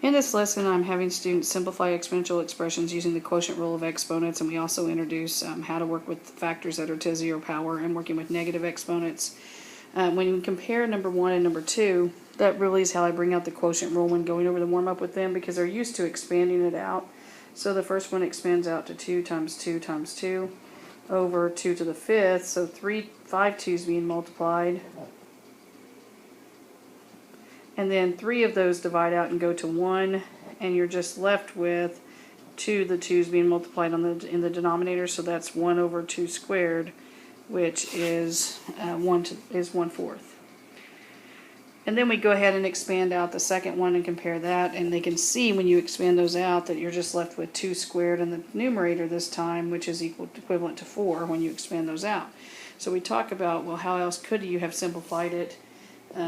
In this lesson, I'm having students simplify exponential expressions using the quotient rule of exponents, and we also introduce how to work with factors that are to zero power and working with negative exponents. When you compare number 1 and number 2, that really is how I bring out the quotient rule when going over the warm-up with them, because they're used to expanding it out. So the first one expands out to 2 times 2 times 2 over 2 to the 5th, so 5 2's being multiplied. And then 3 of those divide out and go to 1, and you're just left with 2 the 2's being multiplied in the denominator, so that's 1 over 2 squared, which is 1/4. And then we go ahead and expand out the second one and compare that, and they can see when you expand those out that you're just left with 2 squared in the numerator this time, which is equivalent to 4 when you expand those out. So we talk about, well, how else could you have simplified it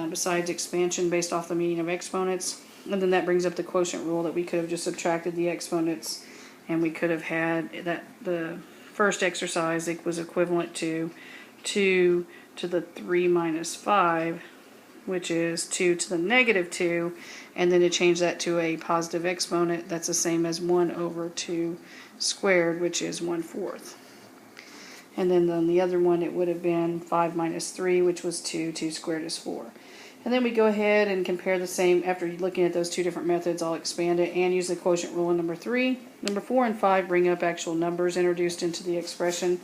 besides expansion based off the meaning of exponents? And then that brings up the quotient rule, that we could have just subtracted the exponents, and we could have had that the first exercise was equivalent to 2 to the 3 minus 5, which is 2 to the negative 2, and then to change that to a positive exponent, that's the same as 1 over 2 squared, which is 1/4. And then on the other one, it would have been 5 minus 3, which was 2. 2 squared is 4. And then we go ahead and compare the same. After looking at those two different methods, I'll expand it and use the quotient rule in number 3. Number 4 and 5 bring up actual numbers introduced into the expression.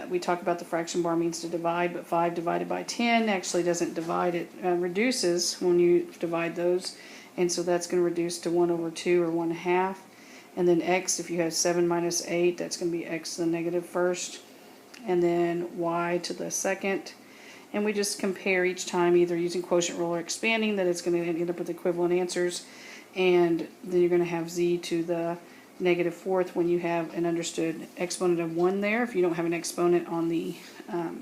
We talk about the fraction bar means to divide, but 5 divided by 10 actually doesn't divide. It reduces when you divide those. And so that's going to reduce to 1 over 2, or 1/2. And then x, if you have 7 minus 8, that's going to be x to the negative first, and then y to the second. And we just compare each time, either using quotient rule or expanding, that it's going to end up with equivalent answers. And then you're going to have z to the negative 4th when you have an understood exponent of 1 there. If you don't have an exponent on the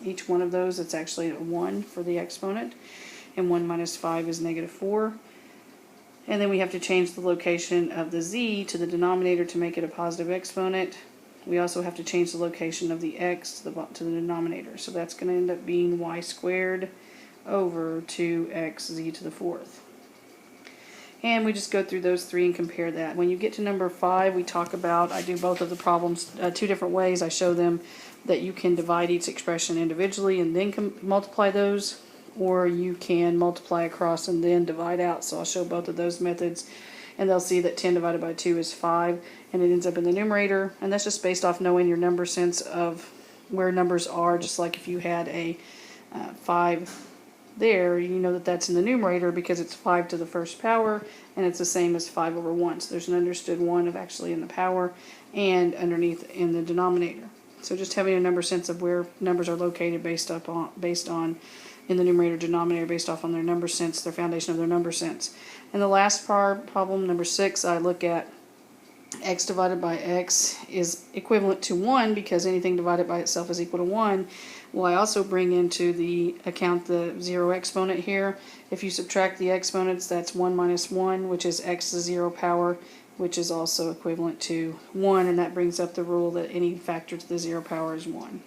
each one of those, it's actually a 1 for the exponent. And 1 minus 5 is negative 4. And then we have to change the location of the z to the denominator to make it a positive exponent. We also have to change the location of the x to the denominator. So that's going to end up being y squared over 2x z to the 4th. And we just go through those three and compare that. When you get to number 5, we talk about, I do both of the problems two different ways. I show them that you can divide each expression individually and then multiply those, or you can multiply across and then divide out. So I'll show both of those methods, and they'll see that 10 divided by 2 is 5, and it ends up in the numerator. And that's just based off knowing your number sense of where numbers are. Just like if you had a 5 there, you know that that's in the numerator because it's 5 to the first power, and it's the same as 5 over 1. So there's an understood 1 of actually in the power and underneath in the denominator. So just having a number sense of where numbers are located based on in the numerator denominator, based off on their number sense, their foundation of their number sense. And the last problem, number 6, I look at x divided by x is equivalent to 1 because anything divided by itself is equal to 1. Well, I also bring into the account the zero exponent here. If you subtract the exponents, that's 1 minus 1, which is x to the 0 power, which is also equivalent to 1, and that brings up the rule that any factor to the 0 power is 1.